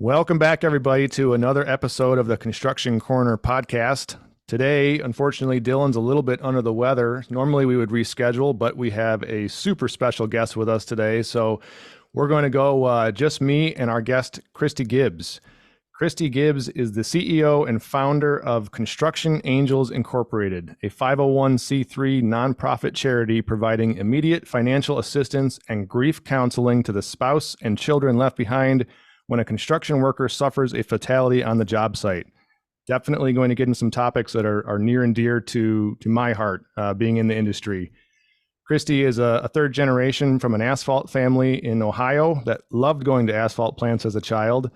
Welcome back, everybody, to another episode of the Construction Corner podcast. Today, unfortunately, Dillon's a little bit under the weather. Normally, we would reschedule, but we have a super special guest with us today. So we're going to go just me and our guest, Kristi Gibbs. Kristi Gibbs is the CEO and founder of Construction Angels Incorporated, a 501c3 nonprofit charity providing immediate financial assistance and grief counseling to the spouse and children left behind when a construction worker suffers a fatality on the job site. Definitely going to get into some topics that are near and dear to my heart, being in the industry. Kristi is a third generation from an asphalt family in Ohio that loved going to asphalt plants as a child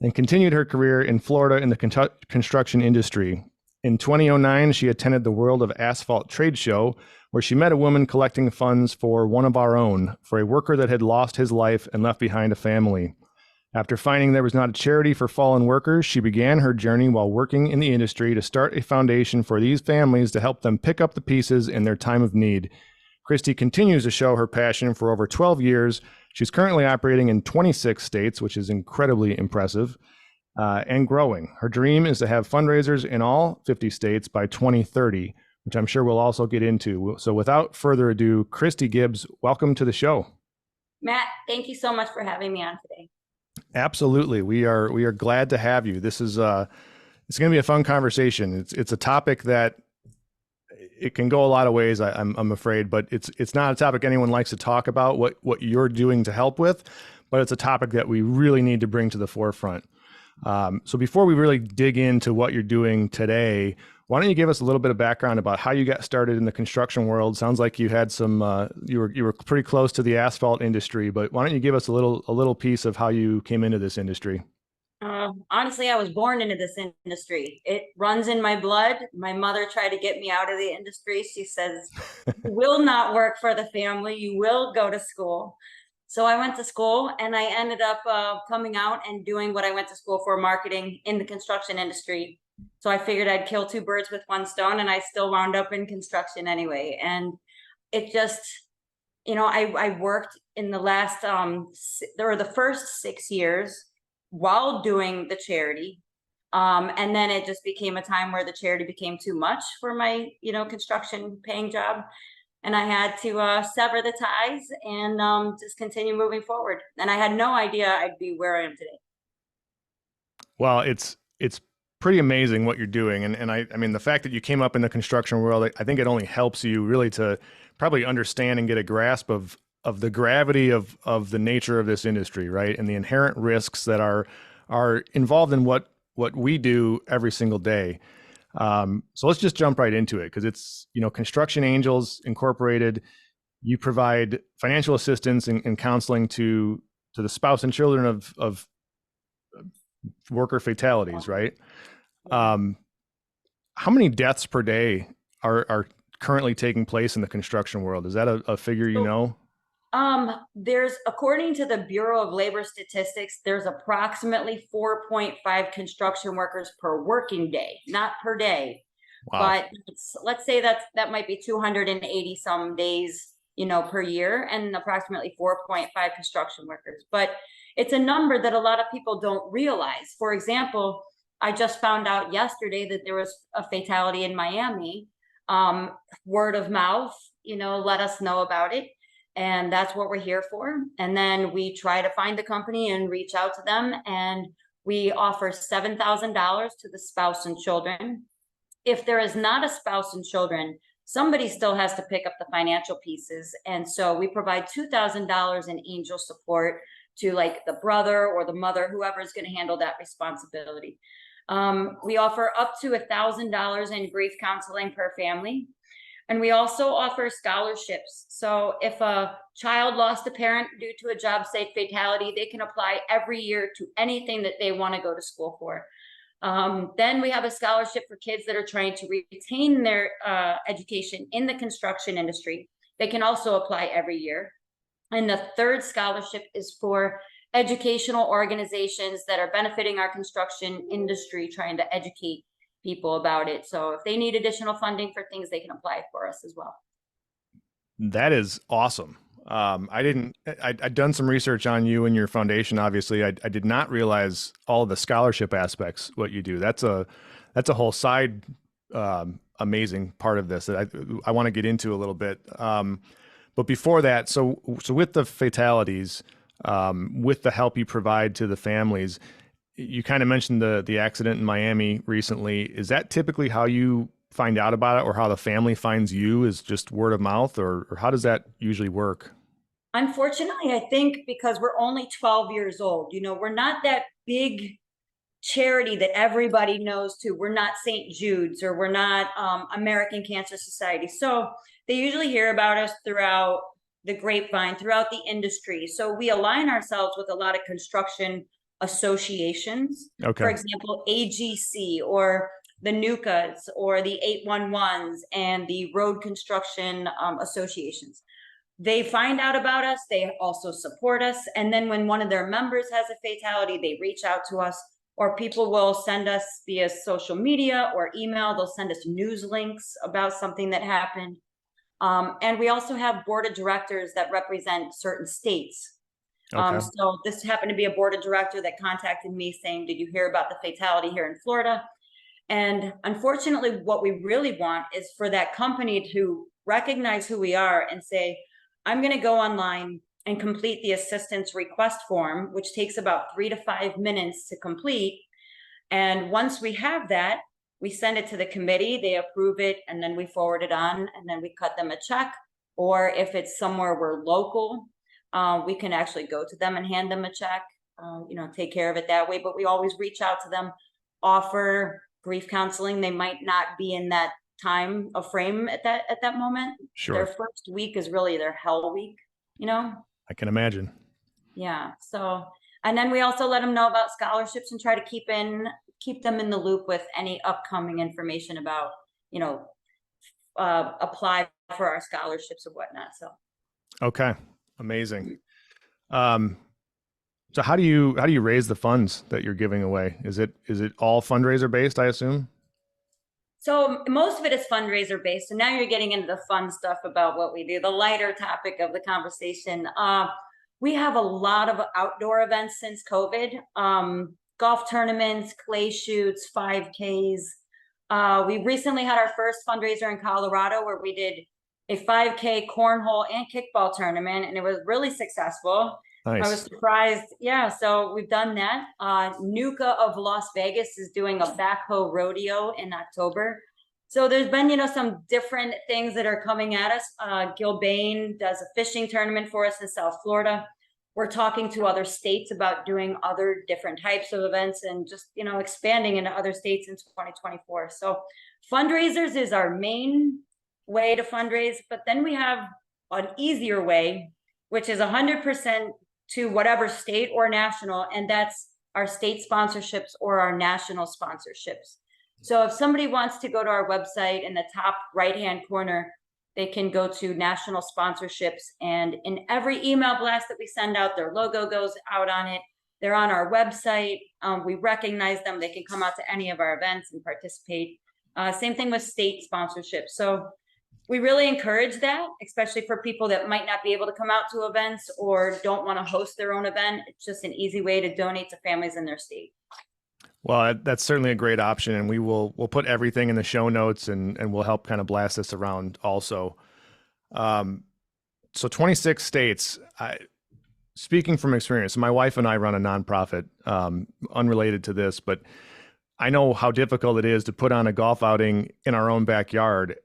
and continued her career in Florida in the construction industry. In 2009, she attended the World of Asphalt trade show, where she met a woman collecting funds for one of our own, for a worker that had lost his life and left behind a family. After finding there was not a charity for fallen workers, she began her journey while working in the industry to start a foundation for these families to help them pick up the pieces in their time of need. Kristi continues to show her passion for over 12 years. She's currently operating in 26 states, which is incredibly impressive, and growing. Her dream is to have fundraisers in all 50 states by 2030, which I'm sure we'll also get into. So without further ado, Kristi Gibbs, welcome to the show. Matt, thank you so much for having me on today. Absolutely. We are glad to have you. This is it's going to be a fun conversation. It's a topic that it can go a lot of ways, I'm afraid, but it's not a topic anyone likes to talk about what you're doing to help with, but it's a topic that we really need to bring to the forefront. So before we really dig into what you're doing today, why don't you give us a little bit of background about how you got started in the construction world? Sounds like you had some, you were pretty close to the asphalt industry, but why don't you give us a little piece of how you came into this industry? Honestly, I was born into this industry. It runs in my blood. My mother tried to get me out of the industry. She says, "You will not work for the family. You will go to school." So I went to school and I ended up coming out and doing what I went to school for, marketing in the construction industry. So I figured I'd kill two birds with one stone, and I still wound up in construction anyway. And it just, I worked in the last, the first 6 years while doing the charity. And then it just became a time where the charity became too much for my, construction paying job. And I had to sever the ties and just continue moving forward. And I had no idea I'd be where I am today. Well, it's pretty amazing what you're doing. And I mean, the fact that you came up in the construction world, I think it only helps you really to probably understand and get a grasp of the gravity of the nature of this industry, right? And the inherent risks that are involved in what we do every single day. So let's just jump right into it, because it's, Construction Angels Incorporated. You provide financial assistance and counseling to the spouse and children of worker fatalities, right? How many deaths per day are currently taking place in the construction world? Is that a figure you know? There's, according to the Bureau of Labor Statistics, there's approximately 4.5 construction workers per working day, not per day. Wow. But let's say that might be 280 some days, per year, and approximately 4.5 construction workers. But it's a number that a lot of people don't realize. For example, I just found out yesterday that there was a fatality in Miami. Word of mouth, let us know about it. And that's what we're here for. And then we try to find the company and reach out to them. And we offer $7,000 to the spouse and children. If there is not a spouse and children, somebody still has to pick up the financial pieces. And so we provide $2,000 in angel support to like the brother or the mother, whoever is going to handle that responsibility. We offer up to $1,000 in grief counseling per family. And we also offer scholarships. So if a child lost a parent due to a job site fatality, they can apply every year to anything that they want to go to school for. Then we have a scholarship for kids that are trying to retain their education in the construction industry. They can also apply every year. And the third scholarship is for educational organizations that are benefiting our construction industry, trying to educate people about it. So if they need additional funding for things, they can apply for us as well. That is awesome. I'd done some research on you and your foundation. Obviously, I did not realize all the scholarship aspects, what you do. That's a whole side, amazing part of this that I want to get into a little bit. But before that, so with the fatalities, with the help you provide to the families, you kind of mentioned the accident in Miami recently. Is that typically how you find out about it, or how the family finds you, is just word of mouth, or how does that usually work? Unfortunately, I think because we're only 12 years old, we're not that big charity that everybody knows too. We're not St. Jude's, or we're not American Cancer Society. So they usually hear about us throughout the grapevine, throughout the industry. So we align ourselves with a lot of construction associations. For Okay. example, AGC, or the NUCAs, or the 811s, and the road construction associations. They find out about us. They also support us. And then when one of their members has a fatality, they reach out to us, or people will send us via social media or email. They'll send us news links about something that happened. And we also have board of directors that represent certain states. Okay. So this happened to be a board of director that contacted me saying, did you hear about the fatality here in Florida? And unfortunately, what we really want is for that company to recognize who we are and say, I'm going to go online and complete the assistance request form, which takes about 3 to 5 minutes to complete. And once we have that, we send it to the committee, they approve it, and then we forward it on, and then we cut them a check. Or if it's somewhere we're local, we can actually go to them and hand them a check, take care of it that way. But we always reach out to them, offer grief counseling. They might not be in that time of frame at that moment. Sure. Their first week is really their hell week, I can imagine. Yeah. So, and then we also let them know about scholarships and try to keep them in the loop with any upcoming information about, apply for our scholarships or whatnot. So. Okay. Amazing. So how do you raise the funds that you're giving away? Is it all fundraiser based, I assume? So most of it is fundraiser based. So now you're getting into the fun stuff about what we do, the lighter topic of the conversation. We have a lot of outdoor events since COVID, golf tournaments, clay shoots, 5Ks. We recently had our first fundraiser in Colorado where we did a 5K cornhole and kickball tournament, and it was really successful. Nice. I was surprised. Yeah, so we've done that. Nuka of Las Vegas is doing a backhoe rodeo in October. So there's been, some different things that are coming at us. Gilbane does a fishing tournament for us in South Florida. We're talking to other states about doing other different types of events and just, expanding into other states in 2024. So fundraisers is our main way to fundraise, but then we have an easier way, which is 100% to whatever state or national, and that's our state sponsorships or our national sponsorships. So if somebody wants to go to our website, in the top right-hand corner, they can go to national sponsorships, and in every email blast that we send out, their logo goes out on it. They're on our website. We recognize them. They can come out to any of our events and participate. Same thing with state sponsorships. So we really encourage that, especially for people that might not be able to come out to events or don't want to host their own event. It's just an easy way to donate to families in their state. Well, that's certainly a great option, and we'll put everything in the show notes, and we'll help kind of blast this around also. So 26 states. Speaking from experience, my wife and I run a nonprofit, unrelated to this, but I know how difficult it is to put on a golf outing in our own backyard.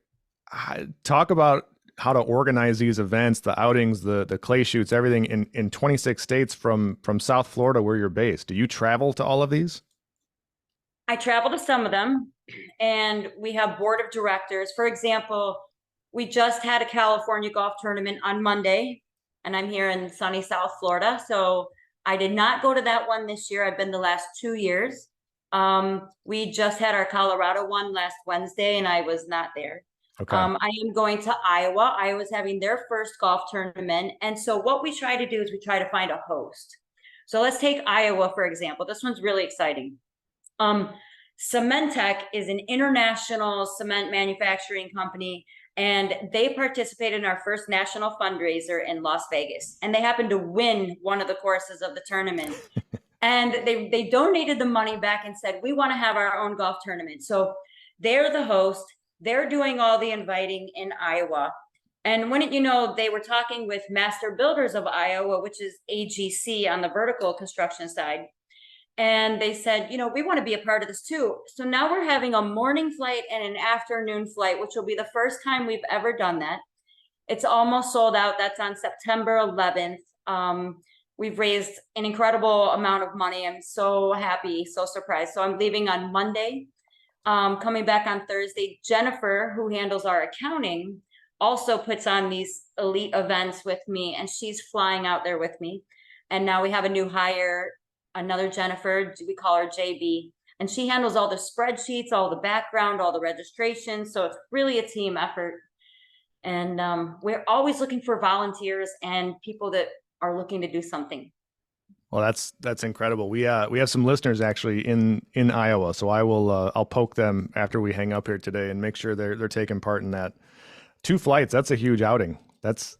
Talk about how to organize these events, the outings, the clay shoots, everything in 26 states from South Florida, where you're based. Do you travel to all of these? I travel to some of them, and we have board of directors. For example, we just had a California golf tournament on Monday, and I'm here in sunny South Florida. So I did not go to that one this year. I've been the last 2 years. We just had our Colorado one last Wednesday, and I was not there. Okay. I am going to Iowa. Iowa's having their first golf tournament. And so what we try to do is we try to find a host. So let's take Iowa, for example. This one's really exciting. Cementech is an international cement manufacturing company, and they participated in our first national fundraiser in Las Vegas, and they happened to win one of the courses of the tournament. And they donated the money back and said, we want to have our own golf tournament. So they're the host. They're doing all the inviting in Iowa. And wouldn't you know, they were talking with Master Builders of Iowa, which is AGC on the vertical construction side. And they said, we want to be a part of this too. So now we're having a morning flight and an afternoon flight, which will be the first time we've ever done that. It's almost sold out. That's on September 11th. We've raised an incredible amount of money. I'm so happy, so surprised. So I'm leaving on Monday, coming back on Thursday. Jennifer, who handles our accounting, also puts on these elite events with me, and she's flying out there with me. And now we have a new hire, another Jennifer, we call her JB, and she handles all the spreadsheets, all the background, all the registration. So it's really a team effort. And we're always looking for volunteers and people that are looking to do something. Well, that's incredible. We have some listeners actually in Iowa, so I'll poke them after we hang up here today and make sure they're taking part in that. 2 flights, that's a huge outing. That's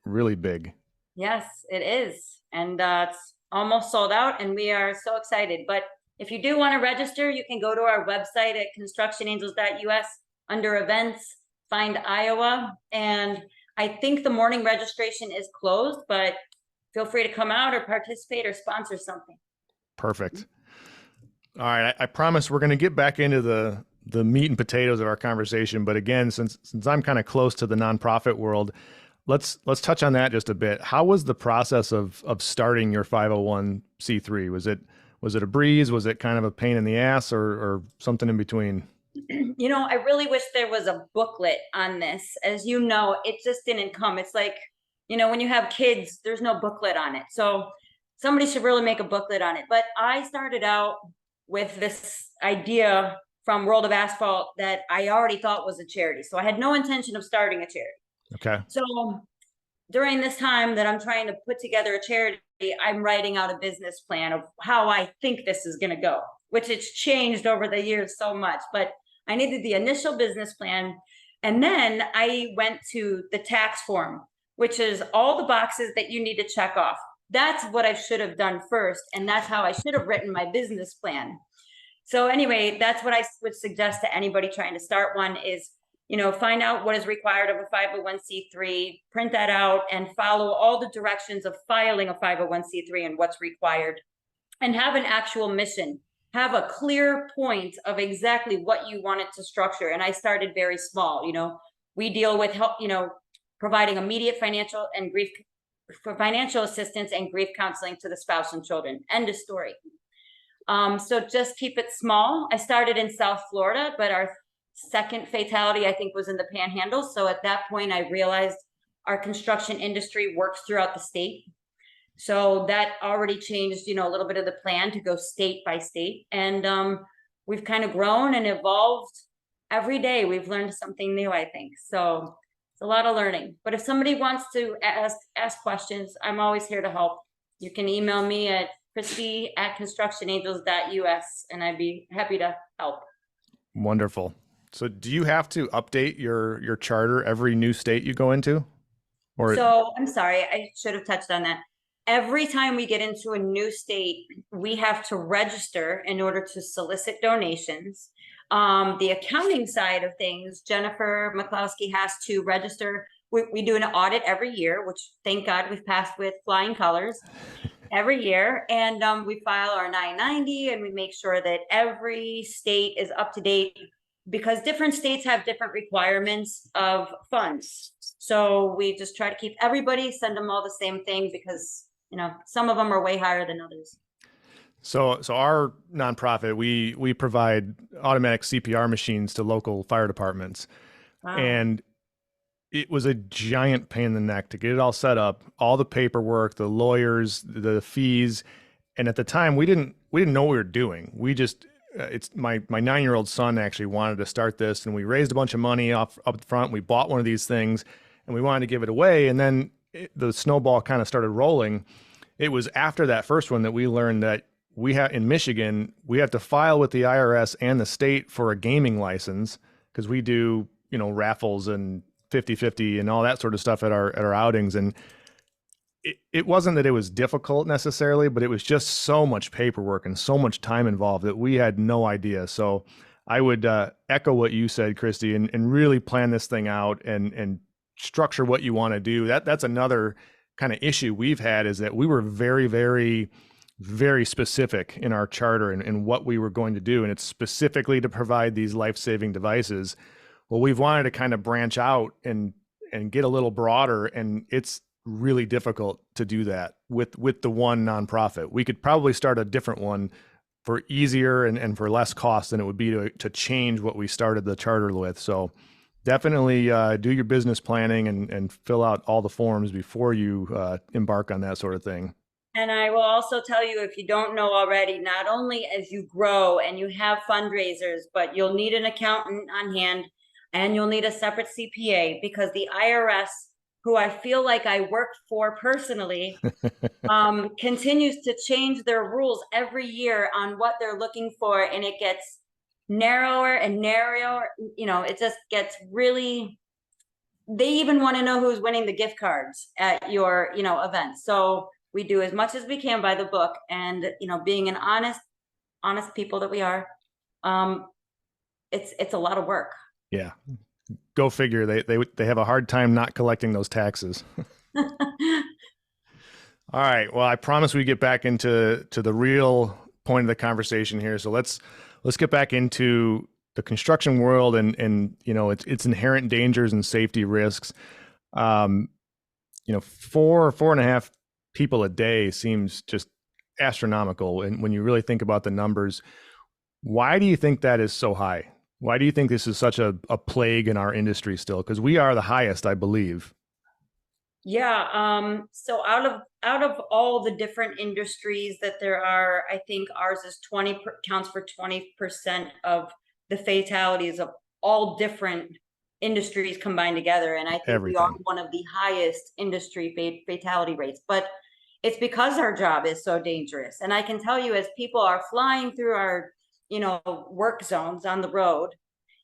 really big. Yes, it is. And it's almost sold out, and we are so excited. But if you do want to register, you can go to our website at constructionangels.us under events, find Iowa. And I think the morning registration is closed, but feel free to come out or participate or sponsor something. Perfect. All right. I promise we're going to get back into the meat and potatoes of our conversation. But again, since I'm kind of close to the nonprofit world, let's touch on that just a bit. How was the process of starting your 501c3? Was it a breeze? Was it kind of a pain in the ass or something in between? I really wish there was a booklet on this. As you know, it just didn't come. It's like, when you have kids, there's no booklet on it. So somebody should really make a booklet on it. But I started out with this idea from World of Asphalt that I already thought was a charity. So I had no intention of starting a charity. Okay. So during this time that I'm trying to put together a charity, I'm writing out a business plan of how I think this is going to go, which it's changed over the years so much. But I needed the initial business plan. And then I went to the tax form, which is all the boxes that you need to check off. That's what I should have done first. And that's how I should have written my business plan. So anyway, that's what I would suggest to anybody trying to start one is, find out what is required of a 501c3, print that out, and follow all the directions of filing a 501c3 and what's required, and have an actual mission. Have a clear point of exactly what you want it to structure. And I started very small. We deal with help, providing immediate financial assistance and grief counseling to the spouse and children. End of story. So just keep it small. I started in South Florida, but our second fatality, I think, was in the Panhandle. So at that point, I realized our construction industry works throughout the state. So that already changed, a little bit of the plan to go state by state. And we've kind of grown and evolved every day. We've learned something new, I think. So it's a lot of learning. But if somebody wants to ask questions, I'm always here to help. You can email me at Kristi@constructionangels.us, and I'd be happy to help. Wonderful. So do you have to update your charter every new state you go into? So I'm sorry, I should have touched on that. Every time we get into a new state, we have to register in order to solicit donations. The accounting side of things, Jennifer McCloskey has to register. We do an audit every year, which thank God we've passed with flying colors every year. And we file our 990, and we make sure that every state is up to date, because different states have different requirements of funds. So we just try to keep everybody, send them all the same thing, because some of them are way higher than others. So our nonprofit, we provide automatic CPR machines to local fire departments. Wow. And it was a giant pain in the neck to get it all set up, all the paperwork, the lawyers, the fees. And at the time we didn't know what we were doing. We just, it's my 9-year-old son actually wanted to start this, and we raised a bunch of money up front. We bought one of these things and we wanted to give it away. And then the snowball kind of started rolling. It was after that first one that we learned that in Michigan, we have to file with the IRS and the state for a gaming license, because we do, raffles and 50-50 and all that sort of stuff at our outings. And it wasn't that it was difficult necessarily, but it was just so much paperwork and so much time involved that we had no idea. So I would echo what you said, Kristi, and really plan this thing out and structure what you want to do. That's another kind of issue we've had, is that we were very, very, very specific in our charter and what we were going to do. And it's specifically to provide these life-saving devices. Well, we've wanted to kind of branch out and get a little broader, and it's really difficult to do that with the one nonprofit. We could probably start a different one for easier and for less cost than it would be to change what we started the charter with. So definitely do your business planning and fill out all the forms before you embark on that sort of thing. And I will also tell you, if you don't know already, not only as you grow and you have fundraisers, but you'll need an accountant on hand, and you'll need a separate CPA, because the IRS, who I feel like I work for personally, continues to change their rules every year on what they're looking for. And it gets narrower and narrower. It just gets really, they even want to know who's winning the gift cards at your, events. So we do as much as we can by the book, and, being an honest people that we are, it's a lot of work. Yeah. Go figure. They have a hard time not collecting those taxes. All right. Well, I promise we get back into the real point of the conversation here. So let's get back into the construction world and its inherent dangers and safety risks. 4.5 people a day seems just astronomical. And when you really think about the numbers, why do you think that is so high? Why do you think this is such a plague in our industry still? Because we are the highest, I believe. Yeah. So out of all the different industries that there are, I think ours is counts for 20% of the fatalities of all different industries combined together. And I think we are one of the highest industry fatality rates, but it's because our job is so dangerous. And I can tell you, as people are flying through our work zones on the road,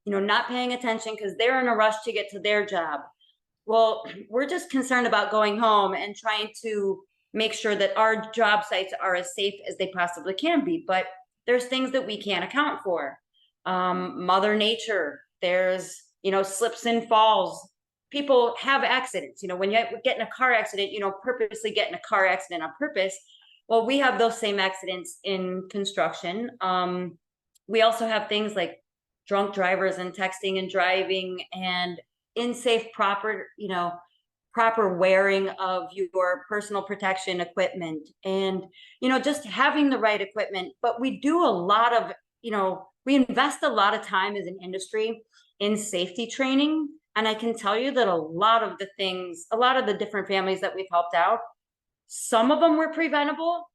not paying attention because they're in a rush to get to their job. Well, we're just concerned about going home and trying to make sure that our job sites are as safe as they possibly can be. But there's things that we can't account for. Mother Nature, there's, slips and falls. People have accidents. When you get in a car accident, purposely get in a car accident on purpose. Well, we have those same accidents in construction. We also have things like drunk drivers and texting and driving, and proper wearing of your personal protection equipment, and, just having the right equipment. But we do a lot of, we invest a lot of time as an industry in safety training. And I can tell you that a lot of the different families that we've helped out, some of them were preventable.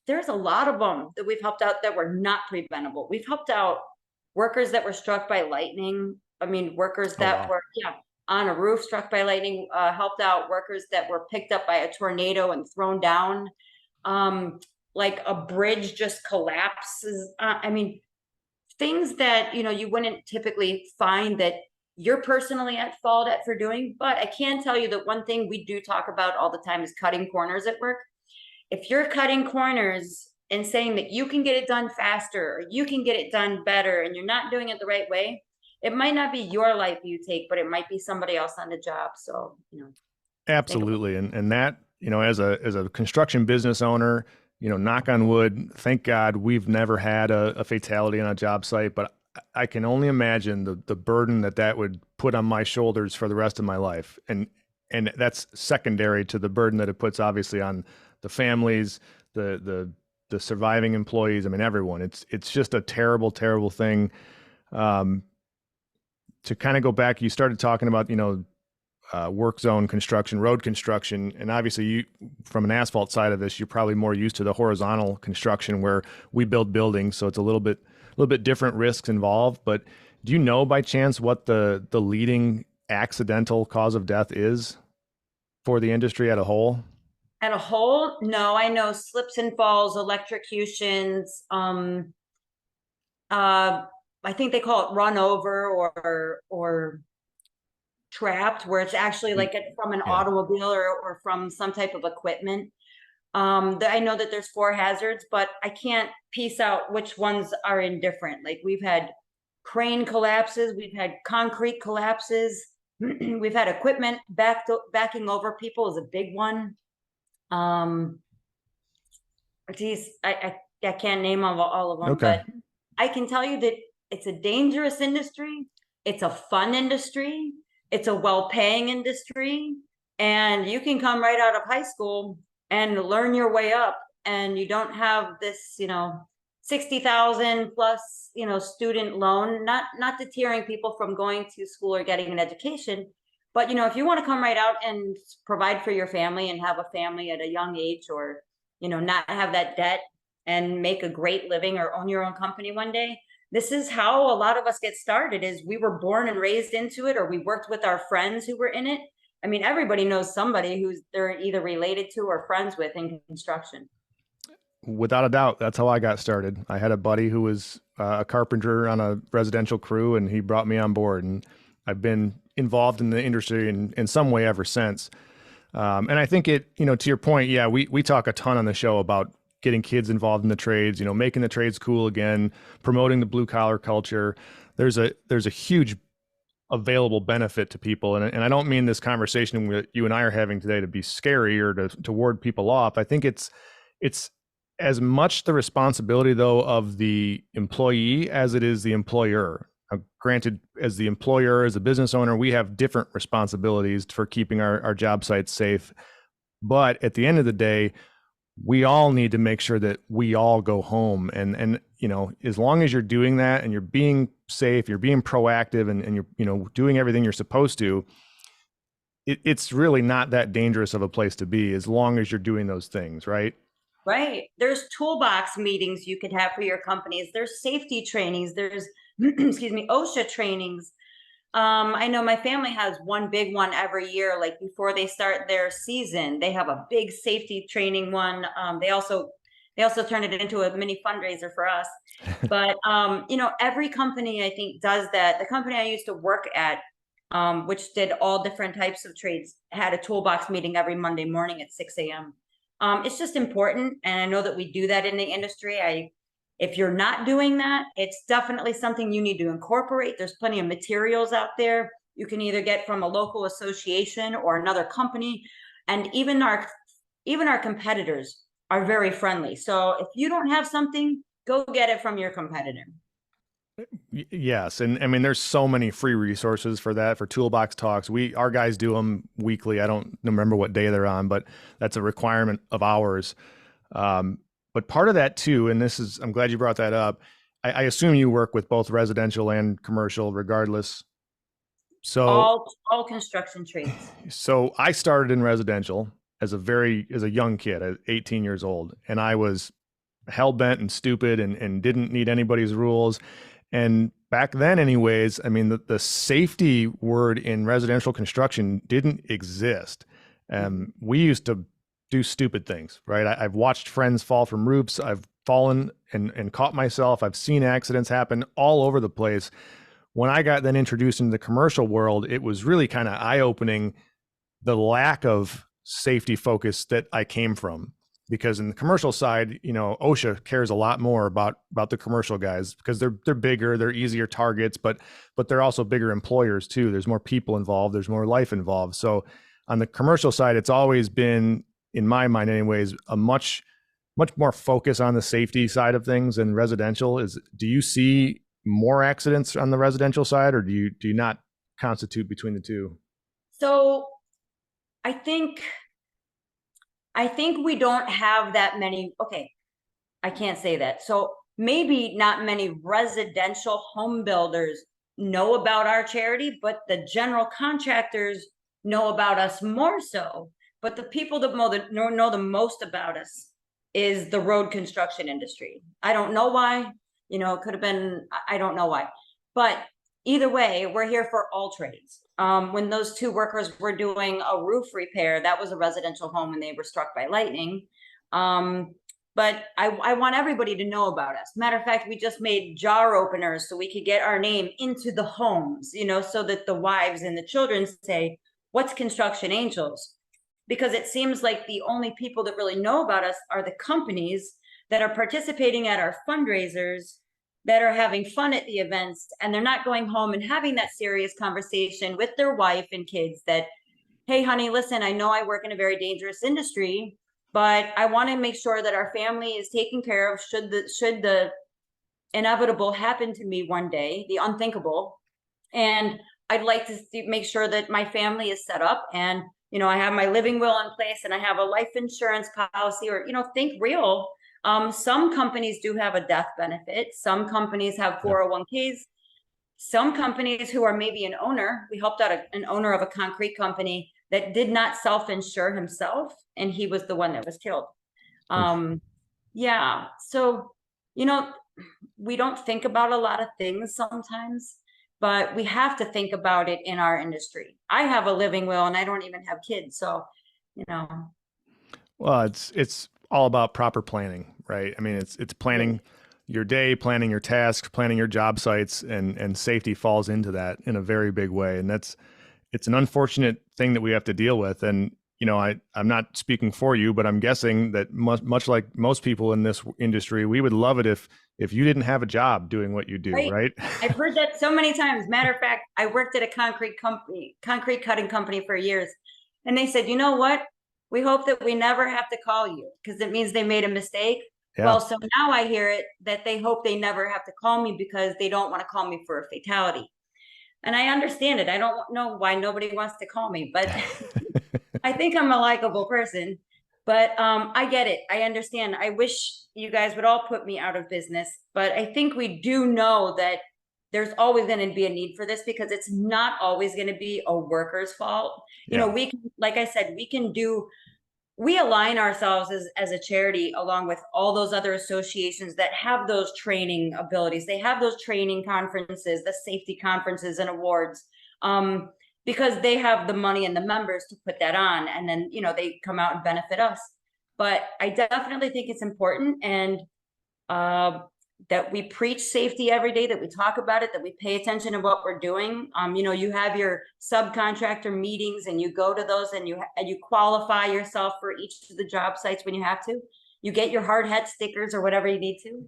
There's a lot of them that we've helped out that were not preventable. We've helped out workers that were struck by lightning. I mean, workers that were on a roof struck by lightning, helped out workers that were picked up by a tornado and thrown down. Like a bridge just collapses. I mean, things that, you wouldn't typically find that you're personally at fault for doing. But I can tell you that one thing we do talk about all the time is cutting corners at work. If you're cutting corners and saying that you can get it done faster or you can get it done better, and you're not doing it the right way, it might not be your life you take, but it might be somebody else on the job. So, absolutely. And that, as a construction business owner, knock on wood, thank God we've never had a fatality on a job site, but I can only imagine the burden that would put on my shoulders for the rest of my life. And that's secondary to the burden that it puts obviously on the families, the surviving employees. I mean, everyone. It's just a terrible, terrible thing. To kind of go back, you started talking about, work zone construction, road construction, and obviously you, from an asphalt side of this, you're probably more used to the horizontal construction where we build buildings. So it's a little bit different risks involved. But do you know by chance what the leading accidental cause of death is for the industry at a whole? At a whole? No, I know slips and falls, electrocutions, I think they call it run over or trapped, where it's actually like from an automobile or from some type of equipment. I know that there's 4 hazards, but I can't piece out which ones are indifferent. Like we've had crane collapses, we've had concrete collapses, we've had equipment backing over people is a big one. Geez, I can't name all of them, Okay. but I can tell you that it's a dangerous industry. It's a fun industry. It's a well-paying industry. And you can come right out of high school and learn your way up. And you don't have this, 60,000 plus, student loan, not deterring people from going to school or getting an education. But, if you want to come right out and provide for your family and have a family at a young age, or, not have that debt and make a great living or own your own company one day, this is how a lot of us get started. Is we were born and raised into it, or we worked with our friends who were in it. I mean, everybody knows somebody who's they're either related to or friends with in construction. Without a doubt, that's how I got started. I had a buddy who was a carpenter on a residential crew, and he brought me on board, and I've been involved in the industry in some way ever since. And I think to your point, yeah, we talk a ton on the show about getting kids involved in the trades, making the trades cool again, promoting the blue collar culture. There's a huge available benefit to people. And I don't mean this conversation that you and I are having today to be scary or to ward people off. I think it's as much the responsibility, though, of the employee as it is the employer. Granted, as the employer, as a business owner, we have different responsibilities for keeping our job sites safe. But at the end of the day, we all need to make sure that we all go home. And as long as you're doing that and you're being safe, you're being proactive, and you're doing everything you're supposed to, it's really not that dangerous of a place to be as long as you're doing those things, right? Right. There's toolbox meetings you could have for your companies. There's safety trainings. There's, excuse me, OSHA trainings. I know my family has one big one every year, like before they start their season, they have a big safety training one. They also turn it into a mini fundraiser for us. But, every company I think does that. The company I used to work at, which did all different types of trades, had a toolbox meeting every Monday morning at 6 a.m. It's just important. And I know that we do that in the industry. If you're not doing that, it's definitely something you need to incorporate. There's plenty of materials out there you can either get from a local association or another company. And even our competitors are very friendly. So if you don't have something, go get it from your competitor. Yes. And I mean, there's so many free resources for that, for toolbox talks. Our guys do them weekly. I don't remember what day they're on, but that's a requirement of ours. But part of that too, and I'm glad you brought that up. I assume you work with both residential and commercial regardless. So all construction trades. So I started in residential as a young kid, at 18 years old, and I was hell bent and stupid and didn't need anybody's rules. And back then anyways, I mean, the safety word in residential construction didn't exist. We used to do stupid things, right? I've watched friends fall from roofs. I've fallen and caught myself. I've seen accidents happen all over the place. When I got then introduced into the commercial world, it was really kind of eye-opening, the lack of safety focus that I came from. Because in the commercial side, OSHA cares a lot more about the commercial guys because they're bigger, they're easier targets, but they're also bigger employers too. There's more people involved, there's more life involved. So on the commercial side, it's always been, in my mind anyways, a much more focus on the safety side of things than residential. Do you see more accidents on the residential side, or do you not constitute between the two? So I think we don't have that many. Okay, I can't say that. So maybe not many residential home builders know about our charity, but the general contractors know about us more so. But the people that know the most about us is the road construction industry. I don't know why. It could have been, I don't know why. But either way, we're here for all trades. When those 2 workers were doing a roof repair, that was a residential home and they were struck by lightning. but I want everybody to know about us. Matter of fact, we just made jar openers so we could get our name into the homes, so that the wives and the children say, what's Construction Angels? Because it seems like the only people that really know about us are the companies that are participating at our fundraisers, that are having fun at the events, and they're not going home and having that serious conversation with their wife and kids that, hey, honey, listen, I know I work in a very dangerous industry, but I want to make sure that our family is taken care of should the inevitable happen to me one day, the unthinkable. And I'd like to make sure that my family is set up, and I have my living will in place, and I have a life insurance policy, or think real. Some companies do have a death benefit. Some companies have 401ks. Some companies who are maybe an owner, we helped out an owner of a concrete company that did not self-insure himself, and he was the one that was killed. Yeah. So, we don't think about a lot of things sometimes, but we have to think about it in our industry. I have a living will and I don't even have kids. So, Well, it's all about proper planning, right? I mean, it's planning your day, planning your tasks, planning your job sites, and safety falls into that in a very big way. And it's an unfortunate thing that we have to deal with. And, I'm not speaking for you, but I'm guessing that much like most people in this industry, we would love it if you didn't have a job doing what you do, right? I've heard that so many times. Matter of fact, I worked at a concrete cutting company for years. And they said, you know what? We hope that we never have to call you, because it means they made a mistake. Yeah. Well, so now I hear it that they hope they never have to call me because they don't want to call me for a fatality. And I understand it. I don't know why nobody wants to call me, but I think I'm a likable person. But I get it. I understand. I wish you guys would all put me out of business, but I think we do know that there's always going to be a need for this, because it's not always going to be a worker's fault. We can, like I said, we align ourselves as a charity along with all those other associations that have those training abilities. They have those training conferences, the safety conferences and awards, because they have the money and the members to put that on. And then, they come out and benefit us. But I definitely think it's important, and that we preach safety every day, that we talk about it, that we pay attention to what we're doing. You have your subcontractor meetings, and you go to those, and you qualify yourself for each of the job sites when you have to. You get your hard hat stickers or whatever you need to.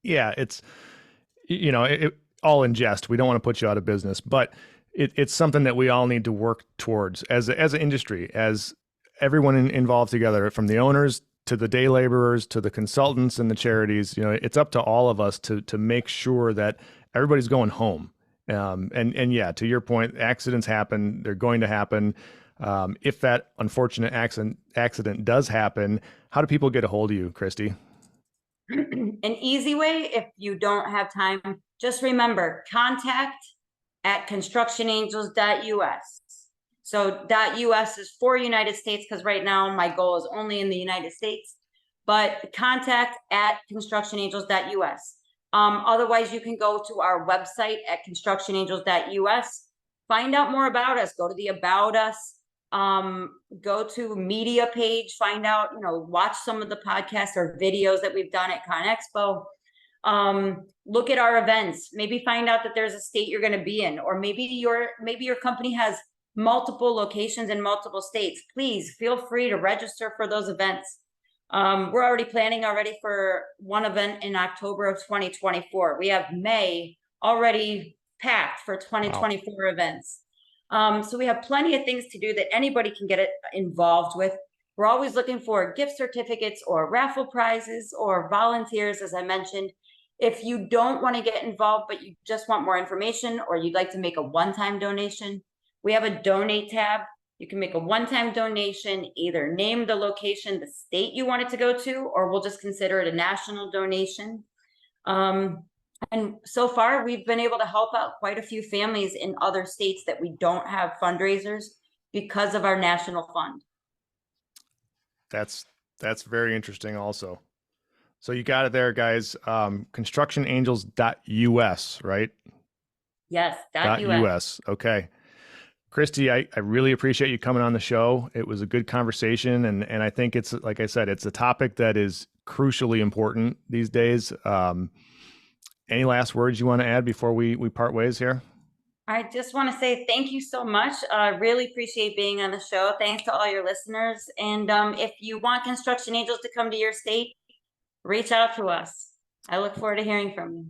Yeah, it's all in jest. We don't want to put you out of business, but it's something that we all need to work towards as an industry, as everyone involved together, from the owners to the day laborers, to the consultants and the charities. It's up to all of us to make sure that everybody's going home. And yeah, to your point, accidents happen. They're going to happen. If that unfortunate accident does happen, how do people get a hold of you, Kristi? An easy way, if you don't have time, just remember, contact@constructionangels.us. So .us is for United States, because right now my goal is only in the United States, but contact@constructionangels.us. Otherwise, you can go to our website at constructionangels.us, find out more about us, go to the About Us, go to media page, find out, watch some of the podcasts or videos that we've done at ConExpo. Look at our events, maybe find out that there's a state you're going to be in, or maybe your company has multiple locations in multiple states. Please feel free to register for those events. We're already planning for one event in October of 2024. We have May already packed for 2024 events. So we have plenty of things to do that anybody can get involved with. We're always looking for gift certificates or raffle prizes or volunteers, as I mentioned. If you don't want to get involved, but you just want more information, or you'd like to make a one-time donation, we have a donate tab. You can make a one-time donation, either name the location, the state you want it to go to, or we'll just consider it a national donation. And so far, we've been able to help out quite a few families in other states that we don't have fundraisers because of our national fund. That's very interesting also. So you got it there, guys. Constructionangels.us, right? Yes, .us. Okay. Kristi, I really appreciate you coming on the show. It was a good conversation, and I think it's, like I said, it's a topic that is crucially important these days. Any last words you want to add before we part ways here? I just want to say thank you so much. Really appreciate being on the show. Thanks to all your listeners. And if you want Construction Angels to come to your state, reach out to us. I look forward to hearing from you.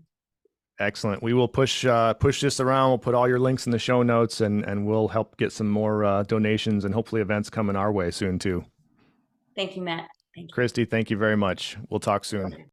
Excellent. We will push this around. We'll put all your links in the show notes, and we'll help get some more donations and hopefully events coming our way soon too. Thank you, Matt. Thank you. Kristi, thank you very much. We'll talk soon. Okay.